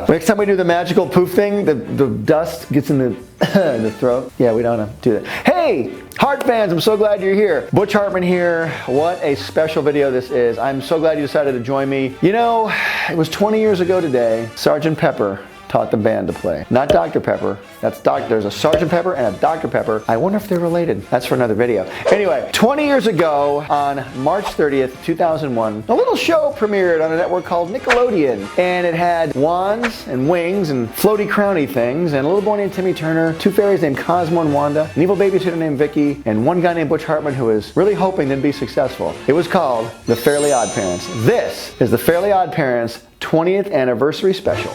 Next time we do the magical poof thing, the dust gets in the throat. Yeah, we don't want to do that. Hey, Heart fans, I'm so glad you're here. Butch Hartman here. What a special video this is. I'm so glad you decided to join me. You know, it was 20 years ago today, Sergeant Pepper taught the band to play. Not Dr. Pepper. There's a Sergeant Pepper and a Dr. Pepper. I wonder if they're related. That's for another video. Anyway, 20 years ago on March 30th, 2001, a little show premiered on a network called Nickelodeon. And it had wands and wings and floaty crowny things and a little boy named Timmy Turner, two fairies named Cosmo and Wanda, an evil babysitter named Vicky, and one guy named Butch Hartman who was really hoping they'd be successful. It was called The Fairly OddParents. This is The Fairly OddParents 20th Anniversary Special.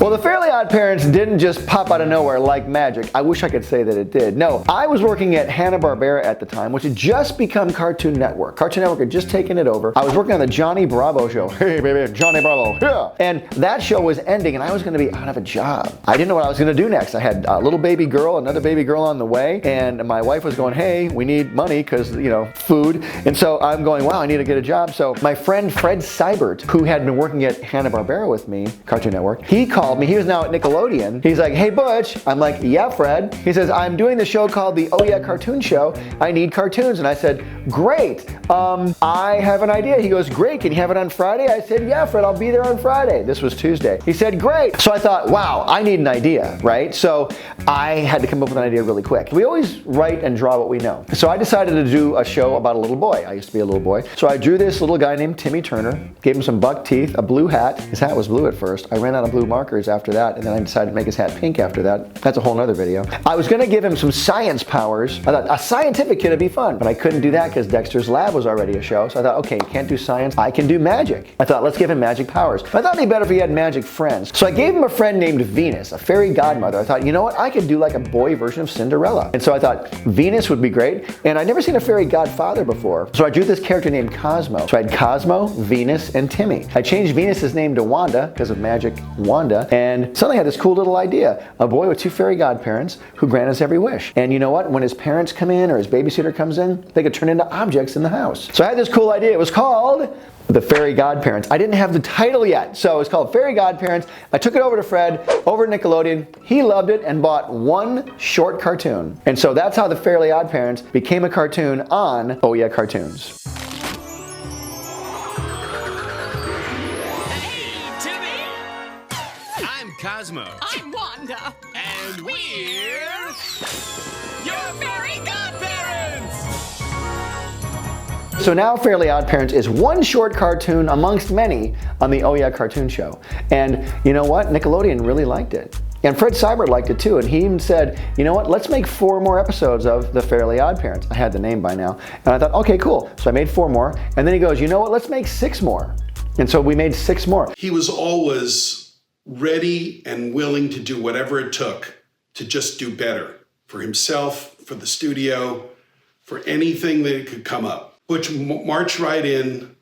Well, the Fairly OddParents didn't just pop out of nowhere like magic. I wish I could say that it did. No, I was working at Hanna-Barbera at the time, which had just become Cartoon Network. Cartoon Network had just taken it over. I was working on the Johnny Bravo show. Hey, baby, Johnny Bravo, yeah. And that show was ending, and I was going to be out of a job. I didn't know what I was going to do next. I had a little baby girl, another baby girl on the way, and my wife was going, hey, we need money because, you know, food. And so I'm going, wow, I need to get a job. So my friend Fred Seibert, who had been working at Hanna-Barbera with me, Cartoon Network, he called me. He was now at Nickelodeon. He's like, hey Butch. I'm like, yeah, Fred. He says, I'm doing the show called the Oh Yeah Cartoon Show. I need cartoons. And I said, great. I have an idea. He goes, great. Can you have it on Friday? I said, yeah, Fred, I'll be there on Friday. This was Tuesday. He said, great. So I thought, wow, I need an idea, right? So I had to come up with an idea really quick. We always write and draw what we know. So I decided to do a show about a little boy. I used to be a little boy. So I drew this little guy named Timmy Turner, gave him some buck teeth, a blue hat. His hat was blue at first. I ran out of blue markers after that, and then I decided to make his hat pink after that. That's a whole nother video. I was gonna give him some science powers. I thought a scientific kid would be fun, but I couldn't do that because Dexter's Lab was already a show. So I thought, okay, you can't do science. I can do magic. I thought, let's give him magic powers. I thought it'd be better if he had magic friends. So I gave him a friend named Venus, a fairy godmother. I thought, you know what? I could do like a boy version of Cinderella. And so I thought Venus would be great. And I'd never seen a fairy godfather before. So I drew this character named Cosmo. So I had Cosmo, Venus, and Timmy. I changed Venus's name to Wanda because of Magic Wanda. And suddenly I had this cool little idea. A boy with two fairy godparents who grant us every wish. And you know what? When his parents come in or his babysitter comes in, they could turn into objects in the house. So I had this cool idea. It was called The Fairy Godparents. I didn't have the title yet, so it's called Fairy Godparents. I took it over to Fred, over at Nickelodeon. He loved it and bought one short cartoon. And so that's how The Fairly OddParents became a cartoon on Oh Yeah Cartoons. Cosmo. I'm Wanda. And we're your fairy godparents! So now Fairly OddParents is one short cartoon amongst many on the Oh Yeah Cartoon Show. And you know what? Nickelodeon really liked it. And Fred Seibert liked it too, and he even said, you know what, let's make 4 more episodes of The Fairly OddParents. I had the name by now. And I thought, okay, cool. So I made 4 more. And then he goes, you know what, let's make 6 more. And so we made 6 more. He was always ready and willing to do whatever it took to just do better for himself, for the studio, for anything that could come up. Butch marched right in.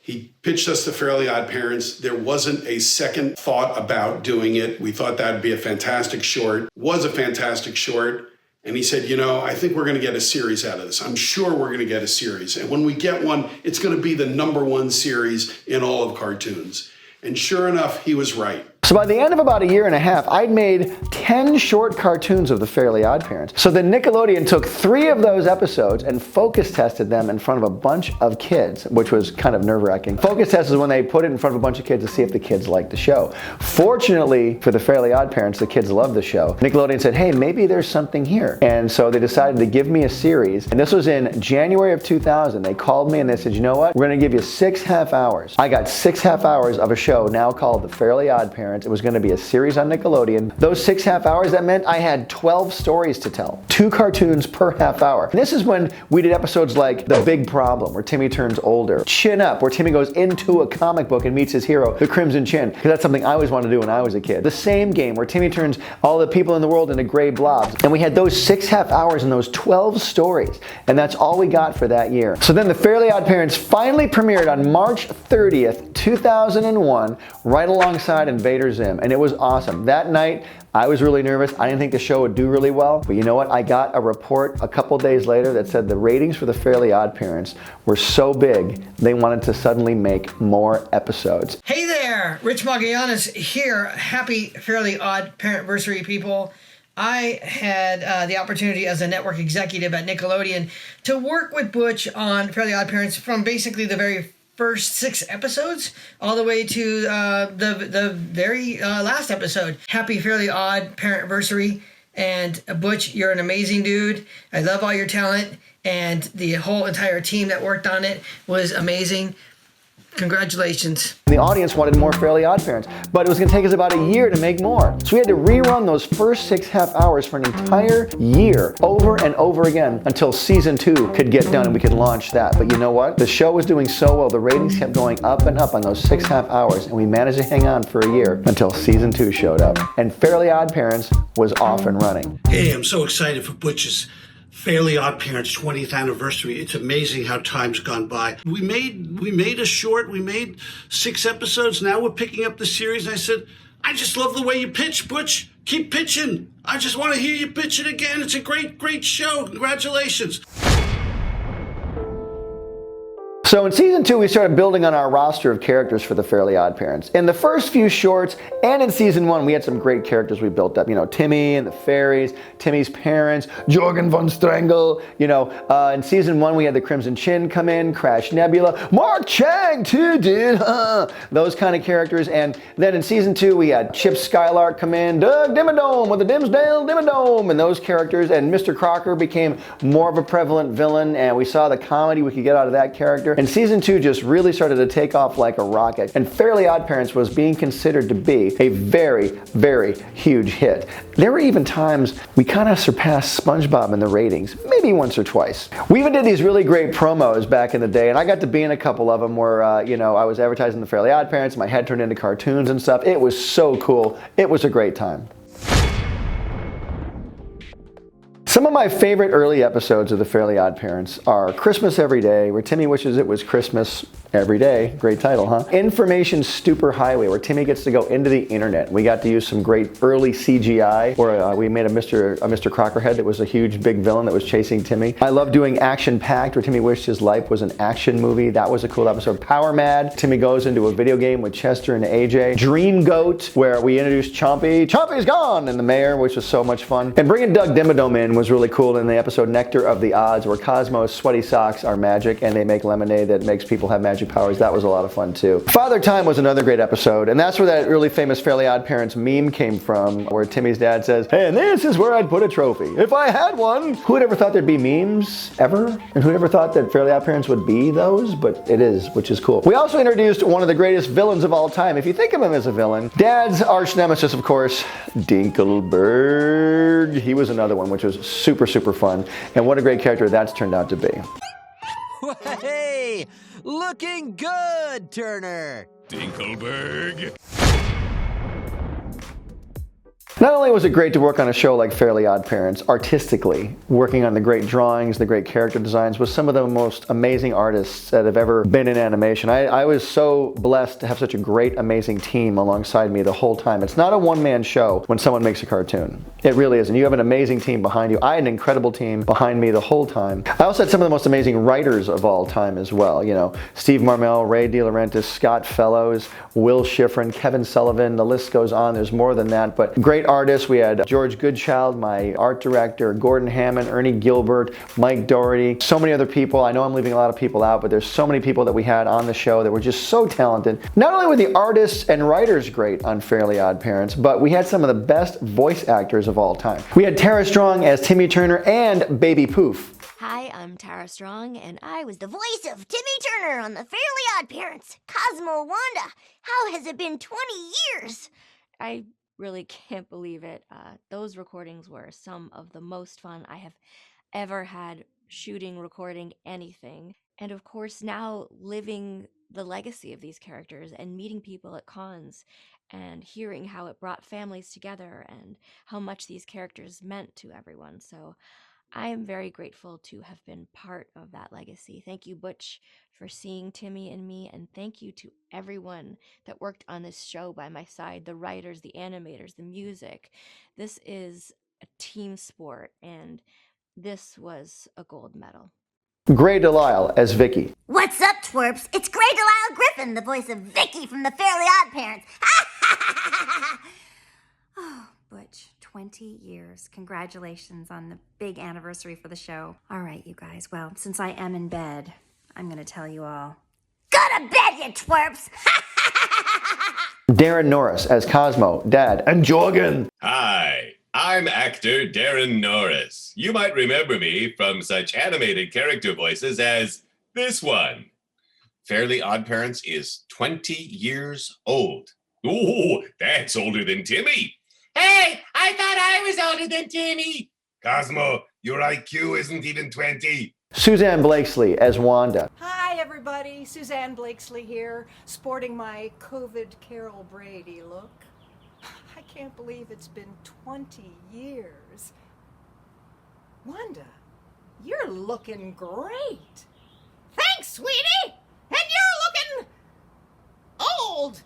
He pitched us The Fairly OddParents. There wasn't a second thought about doing it. We thought that'd be a fantastic short. Was a fantastic short. And he said, you know, I think we're going to get a series out of this. I'm sure we're going to get a series. And when we get one, it's going to be the #1 series in all of cartoons. And sure enough, he was right. So by the end of about a year and a half, I'd made 10 short cartoons of The Fairly OddParents. So then Nickelodeon took 3 of those episodes and focus tested them in front of a bunch of kids, which was kind of nerve-wracking. Focus test is when they put it in front of a bunch of kids to see if the kids liked the show. Fortunately for The Fairly OddParents, the kids loved the show. Nickelodeon said, hey, maybe there's something here. And so they decided to give me a series. And this was in January of 2000. They called me and they said, you know what? We're going to give you 6 half hours. I got 6 half hours of a show now called The Fairly OddParents. Parents. It was going to be a series on Nickelodeon. Those 6 half hours, that meant I had 12 stories to tell. 2 cartoons per half hour. And this is when we did episodes like The Big Problem, where Timmy turns older. Chin Up, where Timmy goes into a comic book and meets his hero, the Crimson Chin, because that's something I always wanted to do when I was a kid. The Same Game, where Timmy turns all the people in the world into gray blobs. And we had those 6 half hours and those 12 stories. And that's all we got for that year. So then the Fairly Odd Parents finally premiered on March 30th, 2001, right alongside Invader Zim. And it was awesome. That night, I was really nervous. I didn't think the show would do really well. But you know what? I got a report a couple days later that said the ratings for the Fairly Odd Parents were so big, they wanted to suddenly make more episodes. Hey there, Rich Magallanes here. Happy Fairly Odd Parentversary, people. I had the opportunity as a network executive at Nickelodeon to work with Butch on Fairly Odd Parents from basically the very first 6 episodes all the way to the very last episode. Happy Fairly Odd Parentversary. And Butch, you're an amazing dude. I love all your talent. And the whole entire team that worked on it was amazing. Congratulations. The audience wanted more Fairly Odd Parents, but it was going to take us about a year to make more. So we had to rerun those first 6 half hours for an entire year over and over again until season 2 could get done and we could launch that. But you know what? The show was doing so well, the ratings kept going up and up on those 6 half hours, and we managed to hang on for a year until season 2 showed up. And Fairly Odd Parents was off and running. Hey, I'm so excited for Butch's Fairly Odd Parents 20th anniversary. It's amazing how time's gone by. We made a short, we made 6 episodes. Now we're picking up the series. And I said, I just love the way you pitch, Butch. Keep pitching. I just want to hear you pitch it again. It's a great, great show. Congratulations. So in season 2, we started building on our roster of characters for the Fairly Odd Parents. In the first few shorts and in season 1, we had some great characters we built up. You know, Timmy and the fairies, Timmy's parents, Jorgen von Strangle. You know, in season 1, we had the Crimson Chin come in, Crash Nebula, Mark Chang too, dude. Those kind of characters. And then in season 2, we had Chip Skylark come in, Doug Dimmadome with the Dimsdale Dimmadome, and those characters. And Mr. Crocker became more of a prevalent villain, and we saw the comedy we could get out of that character. And season 2 just really started to take off like a rocket. And Fairly Odd Parents was being considered to be a very, very huge hit. There were even times we kind of surpassed SpongeBob in the ratings, maybe once or twice. We even did these really great promos back in the day, and I got to be in a couple of them where, you know, I was advertising the Fairly Odd Parents, my head turned into cartoons and stuff. It was so cool. It was a great time. Some of my favorite early episodes of the Fairly Odd Parents are Christmas Every Day, where Timmy wishes it was Christmas every day. Great title, huh? Information Stupor Highway, where Timmy gets to go into the internet. We got to use some great early CGI, where we made a Mr. Crocker head that was a huge big villain that was chasing Timmy. I love doing Action Packed, where Timmy wished his life was an action movie. That was a cool episode. Power Mad, Timmy goes into a video game with Chester and AJ. Dream Goat, where we introduced Chompy. Chompy's gone! And the mayor, which was so much fun. And bringing Doug Dimmadome in was really cool in the episode Nectar of the Odds, where Cosmo's sweaty socks are magic and they make lemonade that makes people have magic powers. That was a lot of fun too. Father Time was another great episode, and that's where that really famous Fairly Odd Parents meme came from, where Timmy's dad says, hey, and this is where I'd put a trophy if I had one. Who'd ever thought there'd be memes ever? And who'd ever thought that Fairly Odd Parents would be those? But it is, which is cool. We also introduced one of the greatest villains of all time, if you think of him as a villain. Dad's arch nemesis, of course, Dinkelberg. He was another one, which was super, super fun. And what a great character that's turned out to be. Hey, looking good, Turner. Dinkelberg. Not only was it great to work on a show like Fairly Odd Parents, artistically, working on the great drawings, the great character designs with some of the most amazing artists that have ever been in animation. I was so blessed to have such a great, amazing team alongside me the whole time. It's not a one-man show when someone makes a cartoon. It really isn't. You have an amazing team behind you. I had an incredible team behind me the whole time. I also had some of the most amazing writers of all time as well. You know, Steve Marmel, Ray DeLaurentis, Scott Fellows, Will Schifrin, Kevin Sullivan, the list goes on. There's more than that, but great artists. We had George Goodchild, my art director, Gordon Hammond, Ernie Gilbert, Mike Doherty, so many other people. I know I'm leaving a lot of people out, but there's so many people that we had on the show that were just so talented. Not only were the artists and writers great on Fairly Odd Parents, but we had some of the best voice actors of all time. We had Tara Strong as Timmy Turner and Baby Poof. Hi, I'm Tara Strong, and I was the voice of Timmy Turner on the Fairly Odd Parents. Cosmo Wanda, how has it been 20 years? I really can't believe it. Those recordings were some of the most fun I have ever had shooting, recording, anything. And of course, now living the legacy of these characters and meeting people at cons and hearing how it brought families together and how much these characters meant to everyone. So I am very grateful to have been part of that legacy. Thank you, Butch, for seeing Timmy and me, and thank you to everyone that worked on this show by my side, the writers, the animators, the music. This is a team sport, and this was a gold medal. Gray Delisle as Vicky. What's up, twerps? It's Gray Delisle Griffin, the voice of Vicky from the Fairly OddParents. Oh, Butch, 20 years. Congratulations on the big anniversary for the show. All right, you guys. Well, since I am in bed, I'm going to tell you all. Go to bed, you twerps! Darren Norris as Cosmo, Dad, and Jorgen. Hi, I'm actor Darren Norris. You might remember me from such animated character voices as this one. Fairly OddParents is 20 years old. Ooh, that's older than Timmy. Hey, I thought I was older than Timmy. Cosmo, your IQ isn't even 20. Suzanne Blakesley as Wanda. Hi, everybody. Suzanne Blakesley here, sporting my COVID Carol Brady look. I can't believe it's been 20 years. Wanda, you're looking great. Thanks, sweetie! And you're looking old.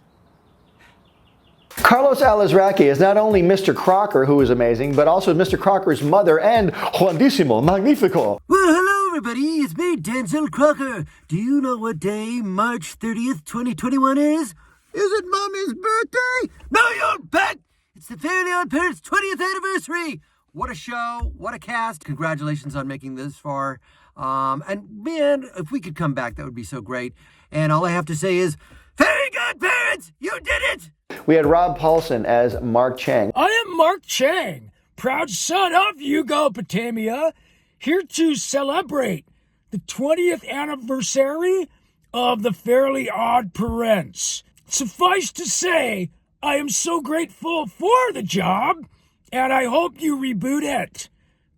Carlos Alazraqui is not only Mr. Crocker, who is amazing, but also Mr. Crocker's mother and Juandísimo Magnifico. Well, hello, everybody. It's me, Denzel Crocker. Do you know what day March 30th, 2021 is? Is it Mommy's birthday? No, you bet! It's the Fairly OddParents 20th anniversary. What a show. What a cast. Congratulations on making this far. And man, if we could come back, that would be so great. And all I have to say is, very good, parents! You did it! We had Rob Paulson as Mark Chang. I am Mark Chang, proud son of Yugopotamia, here to celebrate the 20th anniversary of the Fairly OddParents. Suffice to say, I am so grateful for the job, and I hope you reboot it,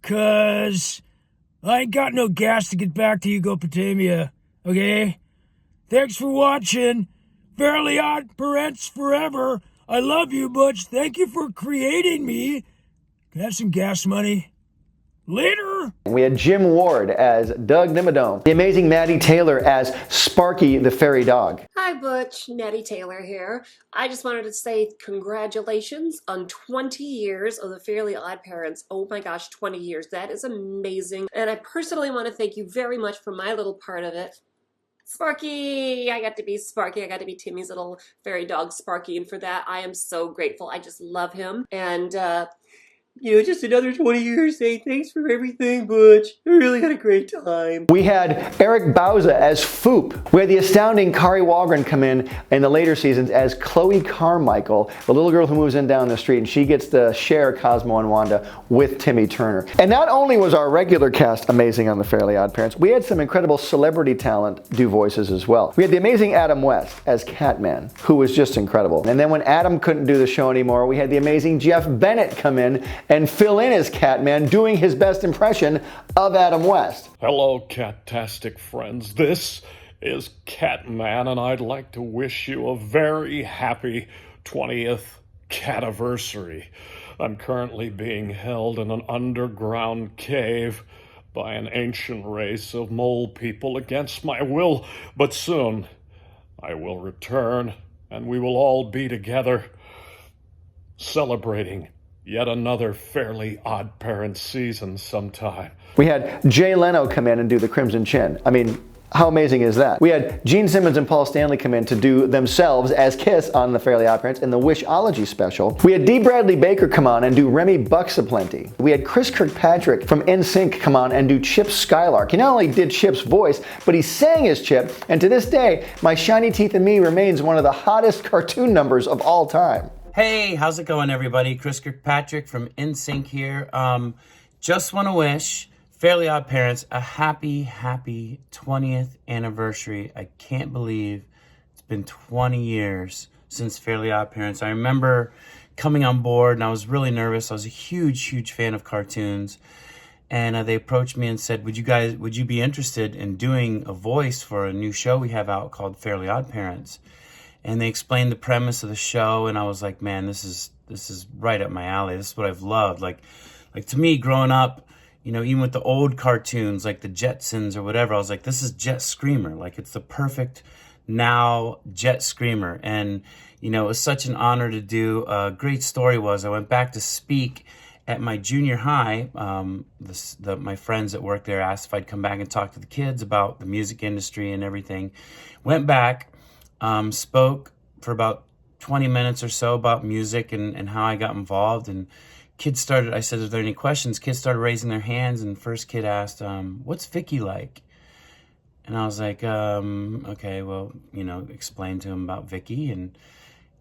'cause I ain't got no gas to get back to Yugopotamia, okay? Thanks for watching. Fairly OddParents forever. I love you, Butch. Thank you for creating me. Can I have some gas money? Later. We had Jim Ward as Doug Nimmadome. The amazing Maddie Taylor as Sparky the Fairy Dog. Hi, Butch. Maddie Taylor here. I just wanted to say congratulations on 20 years of the Fairly OddParents. Oh my gosh, 20 years. That is amazing. And I personally want to thank you very much for my little part of it. Sparky! I got to be Sparky. I got to be Timmy's little fairy dog, Sparky. And for that, I am so grateful. I just love him. And, just another 20 years saying thanks for everything, Butch. I really had a great time. We had Eric Bauza as Foop. We had the astounding Kari Wahlgren come in the later seasons as Chloe Carmichael, the little girl who moves in down the street, and she gets to share Cosmo and Wanda with Timmy Turner. And not only was our regular cast amazing on the Fairly OddParents, we had some incredible celebrity talent do voices as well. We had the amazing Adam West as Catman, who was just incredible. And then when Adam couldn't do the show anymore, we had the amazing Jeff Bennett come in and fill in as Catman, doing his best impression of Adam West. Hello, Catastic friends. This is Catman, and I'd like to wish you a very happy 20th Cativersary. I'm currently being held in an underground cave by an ancient race of mole people against my will, but soon I will return, and we will all be together celebrating yet another Fairly OddParents season sometime. We had Jay Leno come in and do the Crimson Chin. I mean, how amazing is that? We had Gene Simmons and Paul Stanley come in to do themselves as Kiss on the Fairly OddParents in the Wishology special. We had D. Bradley Baker come on and do Remy Bucksaplenty. We had Chris Kirkpatrick from NSYNC come on and do Chip's Skylark. He not only did Chip's voice, but he sang as Chip, and to this day, My Shiny Teeth and Me remains one of the hottest cartoon numbers of all time. Hey, how's it going, everybody? Chris Kirkpatrick from NSYNC here. Just want to wish Fairly OddParents a happy 20th anniversary. I can't believe it's been 20 years since Fairly OddParents. I remember coming on board, and I was really nervous. I was a huge fan of cartoons. And they approached me and said, would you be interested in doing a voice for a new show we have out called Fairly OddParents? And they explained the premise of the show, and I was like, man, this is right up my alley. This is what I've loved. Like to me, growing up, you know, even with the old cartoons like the Jetsons or whatever, I was like, this is Jet Screamer. Like, it's the perfect now Jet Screamer. And, you know, it was such an honor to do. A great story was I went back to speak at my junior high. My friends that work there asked if I'd come back and talk to the kids about the music industry and everything. Went back, spoke for about 20 minutes or so about music and how I got involved. And kids started, I said, are there any questions? Kids started raising their hands, and the first kid asked, what's Vicky like? And I was like, okay, well, you know, explain to him about Vicky. And,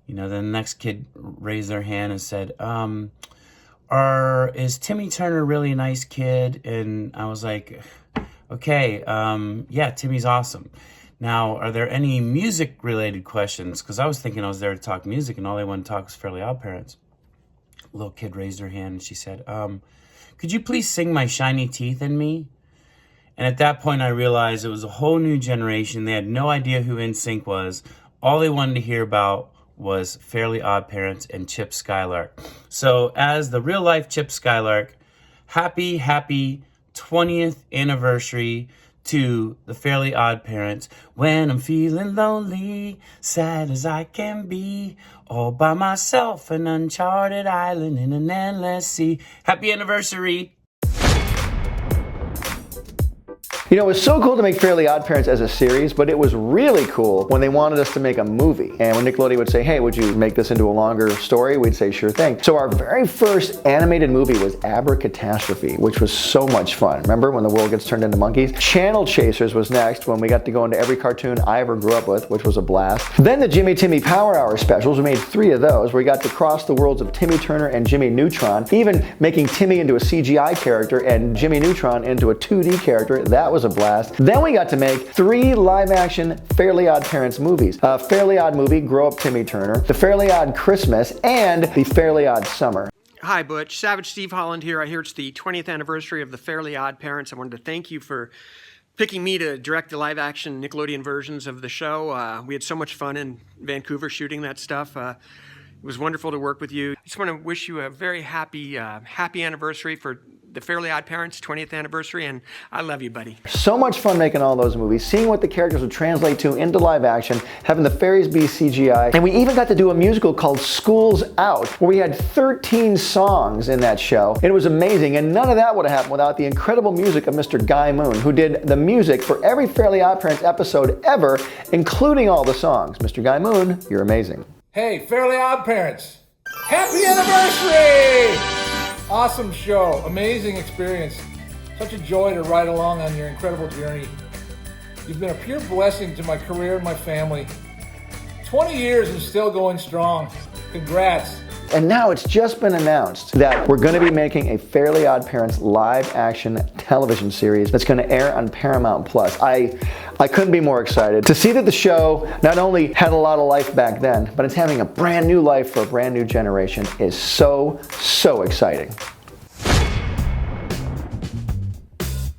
you know, then the next kid raised their hand and said, is Timmy Turner really a nice kid? And I was like, okay, yeah, Timmy's awesome. Now, are there any music-related questions? Because I was thinking I was there to talk music, and all they wanted to talk was Fairly OddParents. A little kid raised her hand, and she said, could you please sing My Shiny Teeth in Me? And at that point, I realized it was a whole new generation. They had no idea who NSYNC was. All they wanted to hear about was Fairly OddParents and Chip Skylark. So as the real-life Chip Skylark, happy 20th anniversary to the Fairly OddParents. When I'm feeling lonely, sad as I can be, all by myself, an uncharted island in an endless sea. Happy anniversary! You know, it was so cool to make Fairly OddParents as a series, but it was really cool when they wanted us to make a movie. And when Nickelodeon would say, hey, would you make this into a longer story? We'd say, sure thing. So our very first animated movie was Abracatastrophe, which was so much fun. Remember when the world gets turned into monkeys? Channel Chasers was next, when we got to go into every cartoon I ever grew up with, which was a blast. Then the Jimmy Timmy Power Hour specials, we made 3 of those, where we got to cross the worlds of Timmy Turner and Jimmy Neutron, even making Timmy into a CGI character and Jimmy Neutron into a 2D character. That was a blast. Then we got to make 3 live-action Fairly OddParents movies. Fairly Odd Movie, Grow Up Timmy Turner, The Fairly Odd Christmas, and The Fairly Odd Summer. Hi, Butch. Savage Steve Holland here. I hear it's the 20th anniversary of The Fairly OddParents. I wanted to thank you for picking me to direct the live-action Nickelodeon versions of the show. We had so much fun in Vancouver shooting that stuff. It was wonderful to work with you. I just want to wish you a very happy anniversary for the Fairly OddParents 20th anniversary, and I love you, buddy. So much fun making all those movies, seeing what the characters would translate to into live action, having the fairies be CGI, and we even got to do a musical called School's Out, where we had 13 songs in that show. It was amazing, and none of that would have happened without the incredible music of Mr. Guy Moon, who did the music for every Fairly OddParents episode ever, including all the songs. Mr. Guy Moon, you're amazing. Hey, Fairly OddParents, happy anniversary! Awesome show, amazing experience. Such a joy to ride along on your incredible journey. You've been a pure blessing to my career and my family. 20 years and still going strong. Congrats. And now it's just been announced that we're going to be making a Fairly OddParents live-action television series that's going to air on Paramount Plus. I couldn't be more excited to see that the show not only had a lot of life back then, but it's having a brand new life for a brand new generation is so exciting.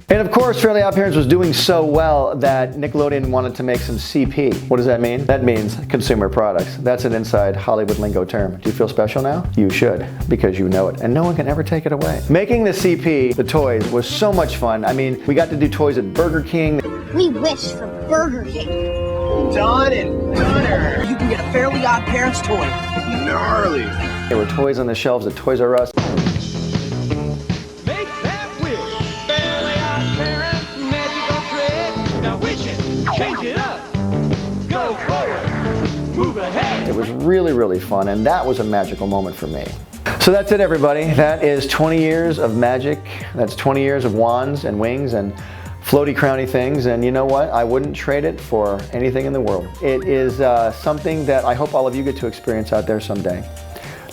And of course, Fairly OddParents was doing so well that Nickelodeon wanted to make some CP. What does that mean? That means consumer products. That's an inside Hollywood lingo term. Do you feel special now? You should, because you know it, and no one can ever take it away. Making the CP, the toys, was so much fun. I mean, we got to do toys at Burger King. We wish for Burger King. Don and Gunner. You can get a Fairly OddParents toy. Gnarly. There were toys on the shelves at Toys R Us. Change it up. Go forward. Move ahead. It was really fun, and that was a magical moment for me. So that's it, everybody. That is 20 years of magic. That's 20 years of wands and wings and floaty crowny things, and you know what? I wouldn't trade it for anything in the world. It is something that I hope all of you get to experience out there someday.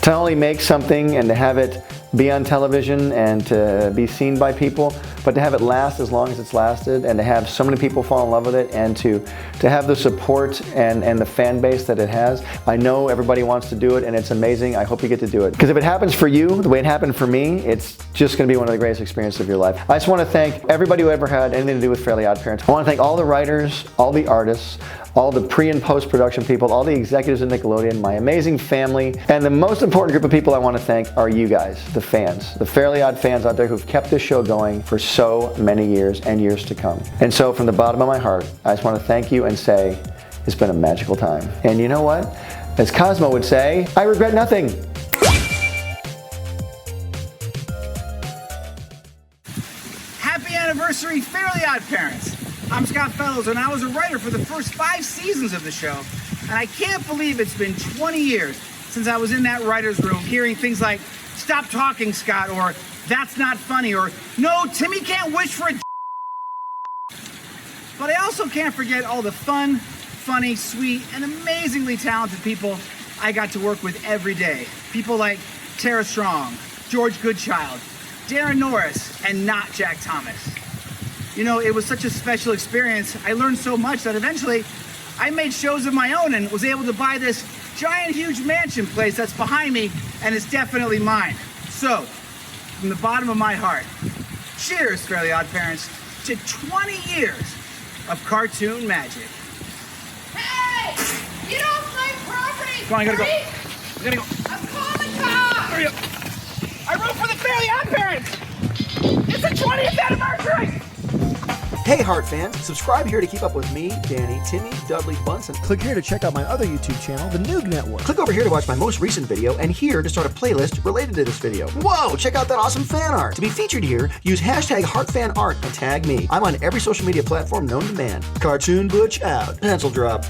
To not only make something and to have it be on television and to be seen by people, but to have it last as long as it's lasted, and to have so many people fall in love with it, and to have the support and the fan base that it has. I know everybody wants to do it, and it's amazing. I hope you get to do it. Because if it happens for you, the way it happened for me, it's just going to be one of the greatest experiences of your life. I just want to thank everybody who ever had anything to do with Fairly OddParents. I want to thank all the writers, all the artists, all the pre and post production people, all the executives at Nickelodeon, my amazing family, and the most important group of people I want to thank are you guys, the fans, the Fairly Odd fans out there who've kept this show going for so many years and years to come. And so from the bottom of my heart, I just want to thank you and say it's been a magical time. And you know what? As Cosmo would say, I regret nothing. Happy anniversary, Fairly OddParents. I'm Scott Fellows, and I was a writer for the first 5 seasons of the show. And I can't believe it's been 20 years since I was in that writer's room hearing things like, "Stop talking, Scott," or "That's not funny," or "No, Timmy can't wish for a." But I also can't forget all the fun, funny, sweet, and amazingly talented people I got to work with every day. People like Tara Strong, George Goodchild, Darren Norris, and not Jack Thomas. You know, it was such a special experience. I learned so much that eventually I made shows of my own and was able to buy this giant, huge mansion place that's behind me, and it's definitely mine. So, from the bottom of my heart, cheers, Fairly OddParents, to 20 years of cartoon magic. Hey! Get off my property! Come on, I gotta go. Freak! I gotta go. I'm calling the cops! Hurry up. I wrote for the Fairly OddParents! It's the 20th anniversary! Hey Heart fans, subscribe here to keep up with me, Danny, Timmy, Dudley, Bunsen. Click here to check out my other YouTube channel, the NOOG Network. Click over here to watch my most recent video, and here to start a playlist related to this video. Whoa, check out that awesome fan art. To be featured here, use hashtag HeartFanArt and tag me. I'm on every social media platform known to man. Cartoon Butch out. Pencil drop.